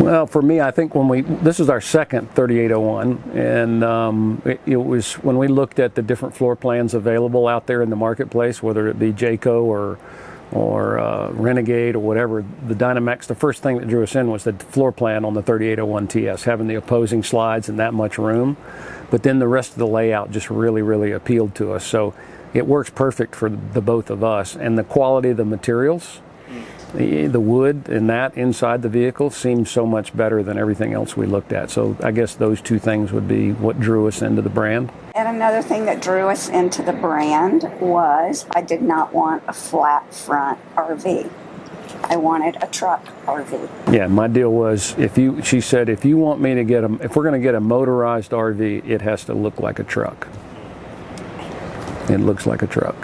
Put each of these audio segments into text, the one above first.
Well, for me, I think this is our second 3801, and it was when we looked at the different floor plans available out there in the marketplace, whether it be Jayco or Renegade or whatever, the Dynamax, the first thing that drew us in was the floor plan on the 3801 TS, having the opposing slides and that much room. But then the rest of the layout just really, really appealed to us. So it works perfect for the both of us. And the quality of the materials, the wood and that inside the vehicle seems so much better than everything else we looked at. So I guess those two things would be what drew us into the brand. And another thing that drew us into the brand was I did not want a flat front RV. I wanted a truck RV. Yeah, my deal was she said, if you want me to if we're going to get a motorized RV, it has to look like a truck. It looks like a truck.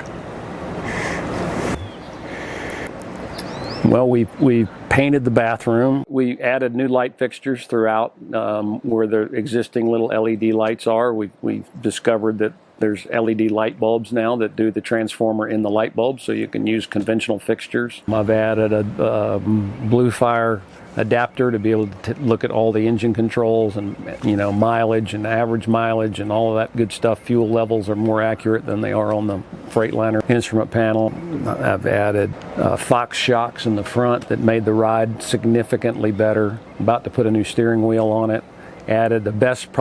Well, we painted the bathroom. We added new light fixtures throughout where the existing little LED lights are. We discovered that there's LED light bulbs now that do the transformer in the light bulb, so you can use conventional fixtures. I've added a Blue Fire adapter to be able to look at all the engine controls and mileage and average mileage and all of that good stuff. Fuel levels are more accurate than they are on the Freightliner instrument panel. I've added Fox shocks in the front that made the ride significantly better. About to put a new steering wheel on it. Added the best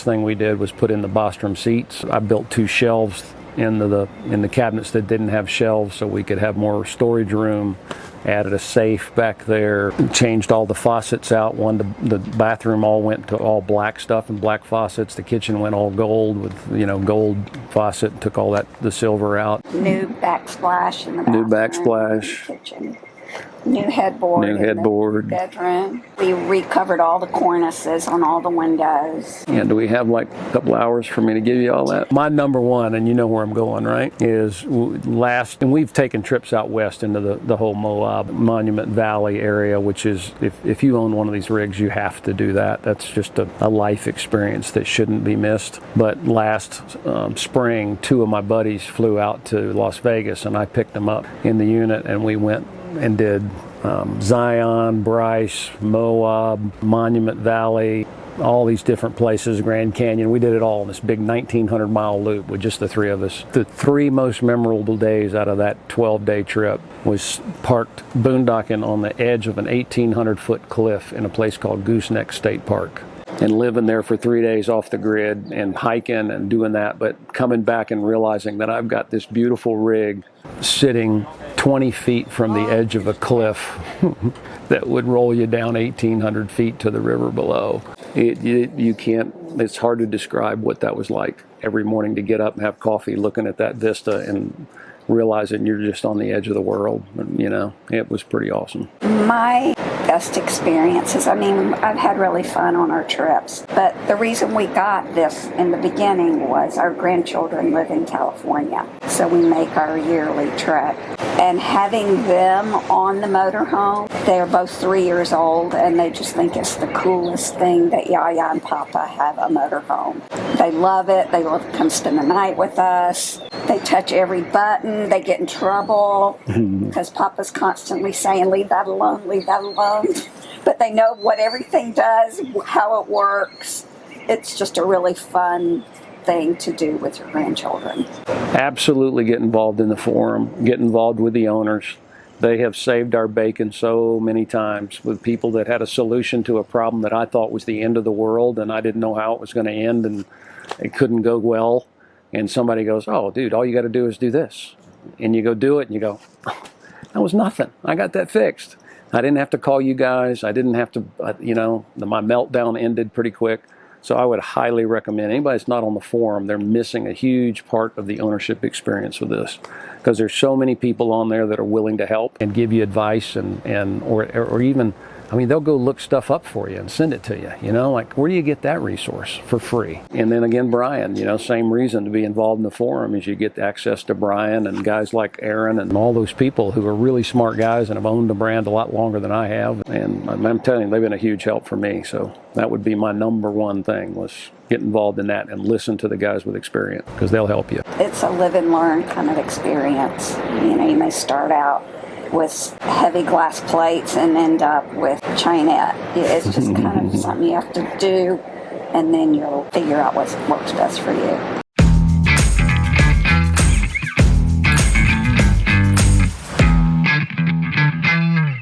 thing we did was put in the Bostrom seats. I built 2 shelves in the cabinets that didn't have shelves so we could have more storage room. Added a safe back there, changed all the faucets out. The bathroom all went to all black stuff and black faucets. The kitchen went all gold with, gold faucet, took all the silver out. New backsplash in the bathroom. New backsplash. In the kitchen. New headboard. New headboard. In the bedroom. We recovered all the cornices on all the windows. Yeah, do we have like a couple hours for me to give you all that? My number one, and you know where I'm going, right, is and we've taken trips out west into the whole Moab, Monument Valley area, which is, if you own one of these rigs, you have to do that. That's just a life experience that shouldn't be missed. But last spring, 2 of my buddies flew out to Las Vegas, and I picked them up in the unit, and we went and did Zion, Bryce, Moab, Monument Valley, all these different places, Grand Canyon. We did it all in this big 1,900-mile loop with just the 3 of us. The 3 most memorable days out of that 12-day trip was parked boondocking on the edge of an 1,800-foot cliff in a place called Gooseneck State Park. And living there for 3 days off the grid and hiking and doing that, but coming back and realizing that I've got this beautiful rig sitting 20 feet from the edge of a cliff that would roll you down 1,800 feet to the river below. It's hard to describe what that was like every morning to get up and have coffee looking at that vista and realizing you're just on the edge of the world. It was pretty awesome. My best experiences, I've had really fun on our trips, but the reason we got this in the beginning was our grandchildren live in California, so we make our yearly trip. And having them on the motorhome, they're both 3 years old, and they just think it's the coolest thing that Yaya and Papa have a motorhome. They love it. They love to come spend the night with us. They touch every button. They get in trouble because Papa's constantly saying, leave that alone, leave that alone. But they know what everything does, how it works. It's just a really fun thing to do with your grandchildren. Absolutely get involved in the forum. Get involved with the owners. They have saved our bacon so many times with people that had a solution to a problem that I thought was the end of the world, and I didn't know how it was going to end, and it couldn't go well. And somebody goes, oh, dude, all you got to do is do this. And you go do it, and you go, oh, that was nothing. I got that fixed. I didn't have to call you guys. I didn't have to, my meltdown ended pretty quick. So I would highly recommend anybody that's not on the forum, they're missing a huge part of the ownership experience with this, because there's so many people on there that are willing to help and give you advice or even, they'll go look stuff up for you and send it to you, like where do you get that resource for free? And then again, Brian, same reason to be involved in the forum is you get access to Brian and guys like Aaron and all those people who are really smart guys and have owned the brand a lot longer than I have. And I'm telling you, they've been a huge help for me. So that would be my number one thing, was get involved in that and listen to the guys with experience, because they'll help you. It's a live and learn kind of experience. You may start out with heavy glass plates and end up with Chinette. It's just kind of something you have to do, and then you'll figure out what works best for you.